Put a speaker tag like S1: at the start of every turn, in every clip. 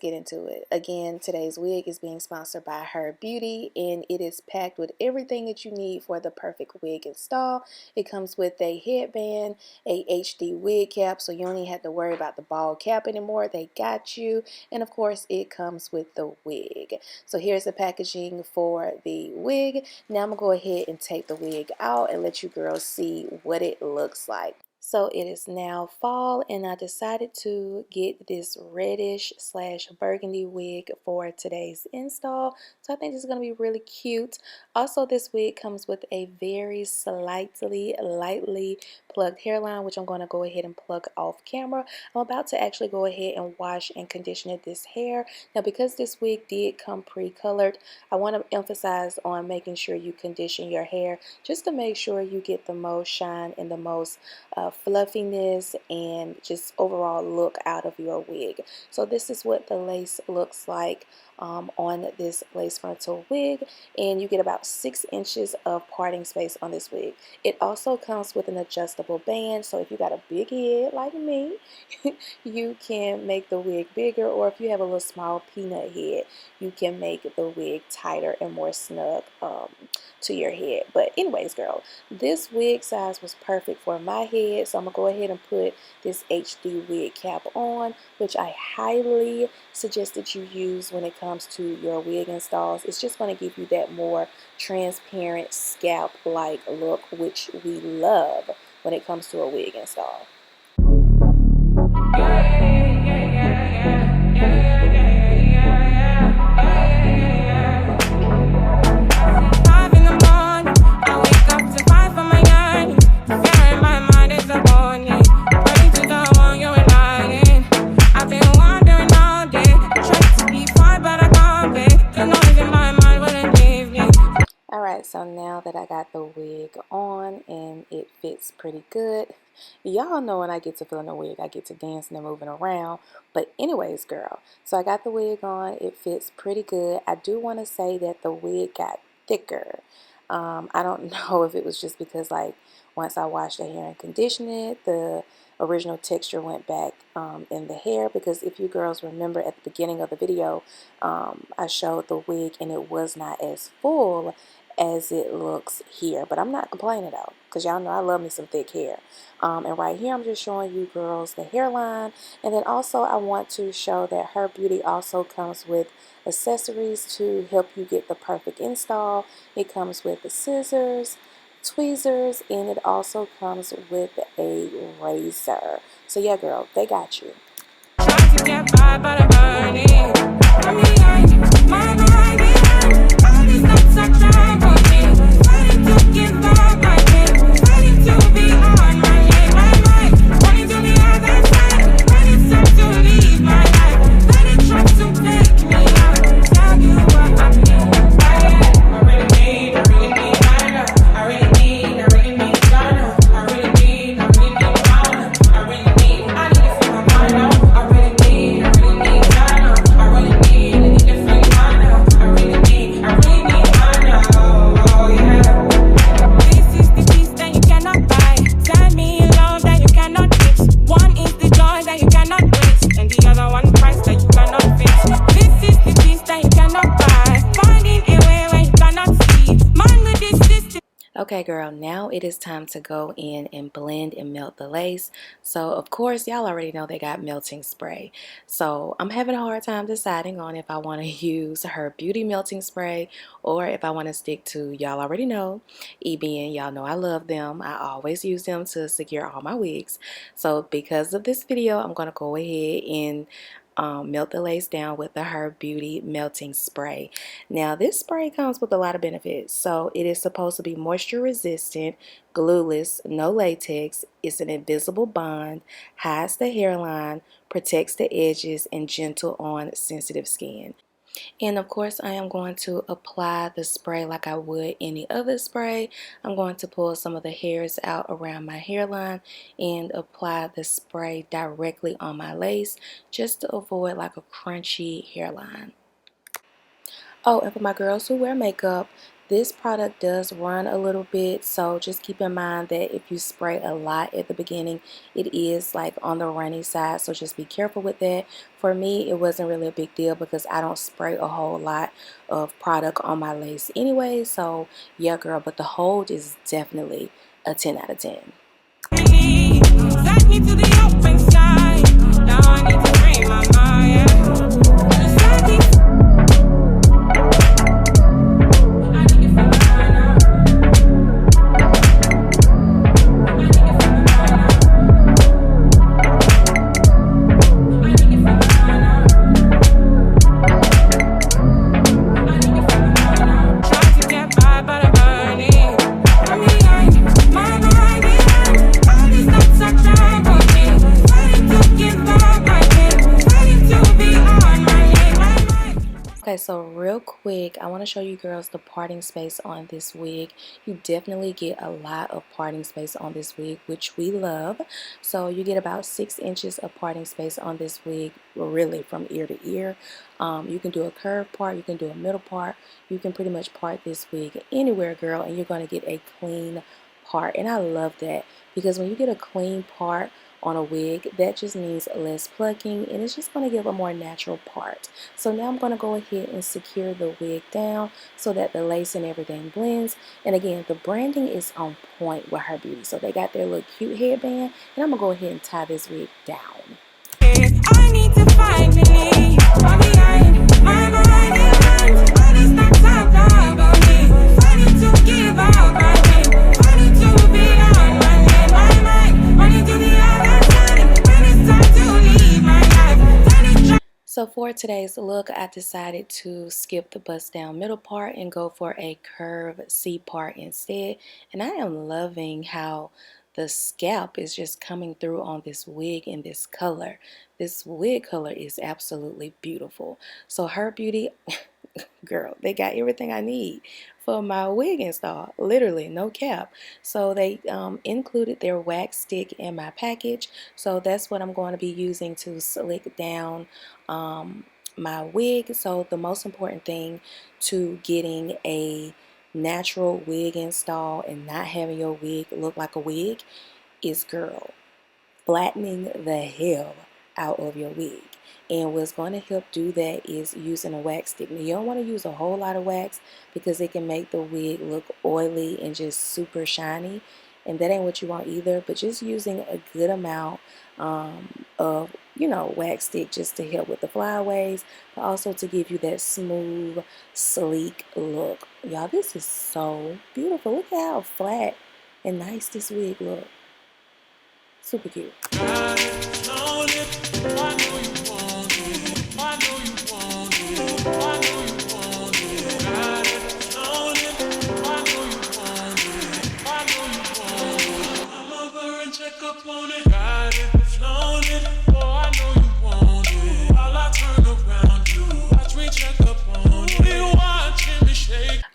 S1: get into it. Again, today's wig is being sponsored by HerBeauty, and it is packed with everything that you need for the perfect wig install. It comes with a headband, a HD wig cap, so you don't even have to worry about the bald cap anymore. They got you. And of course, it comes with the wig. So here's the packaging for the wig. Now I'm going to go ahead and take the wig out and let you girls see what it looks like. So it is now fall, and I decided to get this reddish slash burgundy wig for today's install. So I think this is going to be really cute. Also, this wig comes with a very lightly plugged hairline, which I'm going to go ahead and plug off camera. I'm about to actually go ahead and wash and condition this hair. Now, because this wig did come pre-colored, I want to emphasize on making sure you condition your hair just to make sure you get the most shine and the most fluffiness and just overall look out of your wig. So this is what the lace looks like on this lace frontal wig, and you get about 6 inches of parting space on this wig. It also comes with an adjustable band, so if you got a big head like me, you can make the wig bigger, or if you have a little small peanut head, you can make the wig tighter and more snug to your head. But anyways, girl, this wig size was perfect for my head, so I'm gonna go ahead and put this HD wig cap on, which I highly suggest that you use when it comes to your wig installs. It's just going to give you that more transparent scalp like look, which we love when it comes to a wig install. Alright, so now that I got the wig on and it fits pretty good, y'all know when I get to feeling a wig, I get to dancing and moving around. But anyways, girl, so I got the wig on. It fits pretty good. I do want to say that the wig got thicker. I don't know if it was just because, like, once I washed the hair and conditioned it, the original texture went back in the hair, because if you girls remember at the beginning of the video, I showed the wig and it was not as full as it looks here. But I'm not complaining though, because y'all know I love me some thick hair. And right here I'm just showing you girls the hairline. And then also I want to show that HerBeauty also comes with accessories to help you get the perfect install. It comes with the scissors, tweezers, and it also comes with a razor. So yeah, girl, they got you. Okay, girl, now it is time to go in and blend and melt the lace. So, of course, y'all already know they got melting spray. So, I'm having a hard time deciding on if I want to use HerBeauty melting spray or if I want to stick to, y'all already know, EBN. Y'all know I love them. I always use them to secure all my wigs. So, because of this video, I'm going to go ahead and melt the lace down with the HerBeauty melting spray. Now this spray comes with a lot of benefits. So it is supposed to be moisture resistant, glueless, no latex, it's an invisible bond, hides the hairline, protects the edges, and gentle on sensitive skin. And of course I am going to apply the spray like I would any other spray. I'm going to pull some of the hairs out around my hairline and apply the spray directly on my lace just to avoid like a crunchy hairline. Oh, and for my girls who wear makeup, This product does run a little bit, so just keep in mind that if you spray a lot at the beginning, it is like on the runny side, so just be careful with that. For me, it wasn't really a big deal because I don't spray a whole lot of product on my lace anyway, so yeah girl, but the hold is definitely a 10 out of 10. Okay, so real quick, I want to show you girls the parting space on this wig. You definitely get a lot of parting space on this wig, which we love. So you get about 6 inches of parting space on this wig, really from ear to ear. You can do a curved part, you can do a middle part. You can pretty much part this wig anywhere, girl, and you're going to get a clean part. And I love that because when you get a clean part on a wig, that just means less plucking, and it's just going to give a more natural part. So now I'm going to go ahead and secure the wig down so that the lace and everything blends. And again, the branding is on point with HerBeauty. So they got their little cute headband, and I'm going to go ahead and tie this wig down. I need to find me. So for today's look, I decided to skip the bust down middle part and go for a curve C part instead. And I am loving how the scalp is just coming through on this wig in this color. This wig color is absolutely beautiful. So HerBeauty, girl, they got everything I need for my wig install, literally no cap. So they included their wax stick in my package, so that's what I'm going to be using to slick down my wig. So the most important thing to getting a natural wig install and not having your wig look like a wig is, girl, flattening the hell out of your wig. And what's going to help do that is using a wax stick. Now, you don't want to use a whole lot of wax because it can make the wig look oily and just super shiny, and that ain't what you want either. But just using a good amount of, you know, wax stick just to help with the flyaways, but also to give you that smooth, sleek look. Y'all, this is so beautiful. Look at how flat and nice this wig look. Super cute.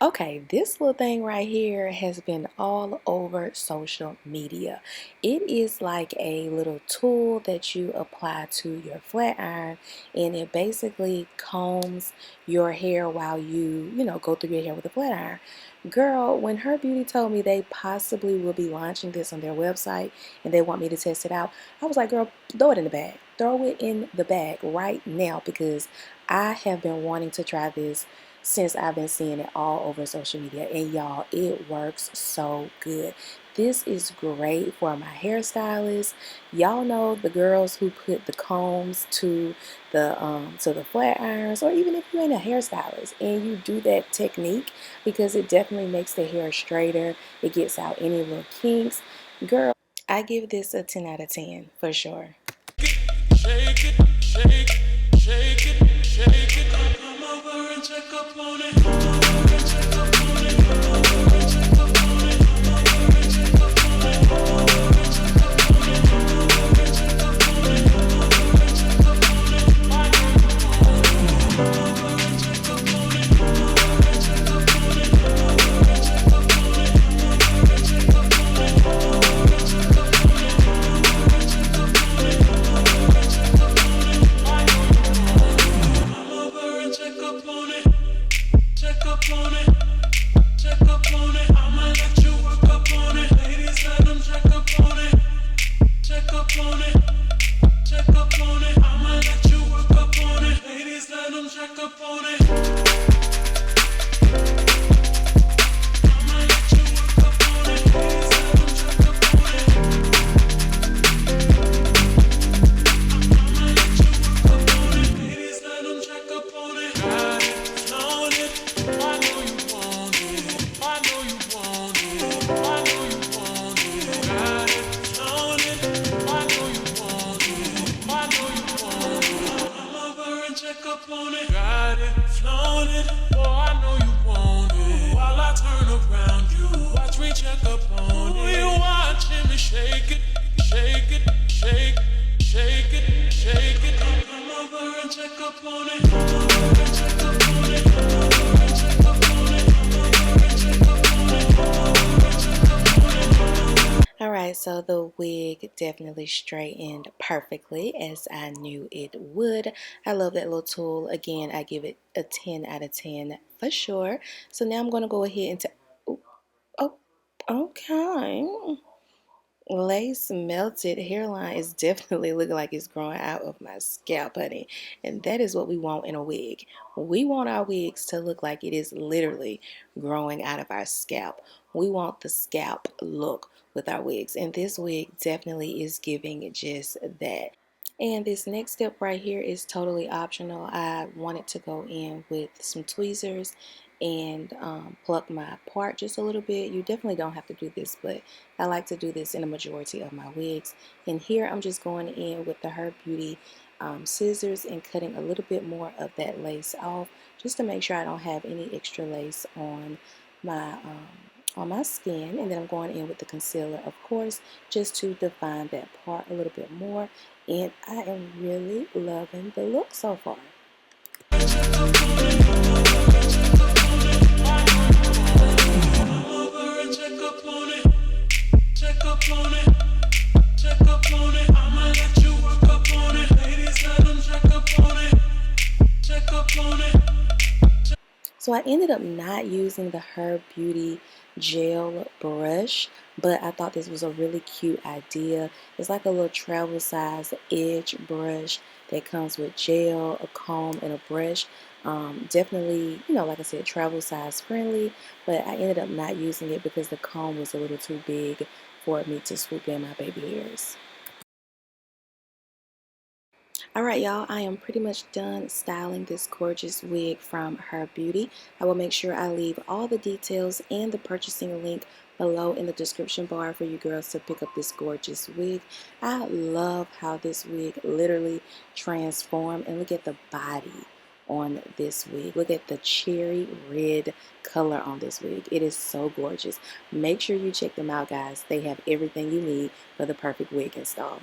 S1: Okay, this little thing right here has been all over social media. It is like a little tool that you apply to your flat iron, and it basically combs your hair while you go through your hair with a flat iron. Girl, when HerBeauty told me they possibly will be launching this on their website and they want me to test it out, I was like, girl, throw it in the bag. Throw it in the bag right now, because I have been wanting to try this since I've been seeing it all over social media, and y'all, it works so good. This is great for my hairstylist. Y'all know the girls who put the combs to the flat irons, or even if you ain't a hairstylist and you do that technique, because it definitely makes the hair straighter. It gets out any little kinks. Girl, I give this a 10 out of 10 for sure. Shake it, shake it, shake it, shake it. Come over and check up on it. Come over and check up on it. Come over and check up on it. Come over and check up on it. Come over and check up on it. Come over and check up on it. Come over and check up on it. Why do you want it? Come over and check up on it. Come over and check up on it. Come over and check up on it. Come over and check up on it. Come over and check up on it. Come over and check up on it. Come over and check up on it. Why do you want it? Come over and check up on it. Check up on Alright, so the wig definitely straightened perfectly as I knew it would. I love that little tool. Again, I give it a 10 out of 10 for sure. So now I'm going to go ahead and oh, okay. Lace melted hairline is definitely looking like it's growing out of my scalp, honey. And that is what we want in a wig. We want our wigs to look like it is literally growing out of our scalp. We want the scalp look with our wigs. And this wig definitely is giving just that. And this next step right here is totally optional. I wanted to go in with some tweezers and pluck my part just a little bit. You definitely don't have to do this, but I like to do this in a majority of my wigs. And here I'm just going in with the HerBeauty scissors and cutting a little bit more of that lace off just to make sure I don't have any extra lace on my skin. And then I'm going in with the concealer, of course, just to define that part a little bit more. And I am really loving the look so far. So I ended up not using the HerBeauty gel brush, but I thought this was a really cute idea. It's like a little travel size edge brush that comes with gel, a comb, and a brush. Definitely, like I said, travel size friendly, but I ended up not using it because the comb was a little too big for me to swoop in my baby hairs. Alright y'all, I am pretty much done styling this gorgeous wig from HerBeauty. I will make sure I leave all the details and the purchasing link below in the description bar for you girls to pick up this gorgeous wig. I love how this wig literally transformed, and look at the body on this wig. Look at the cherry red color on this wig. It is so gorgeous. Make sure you check them out, guys. They have everything you need for the perfect wig install.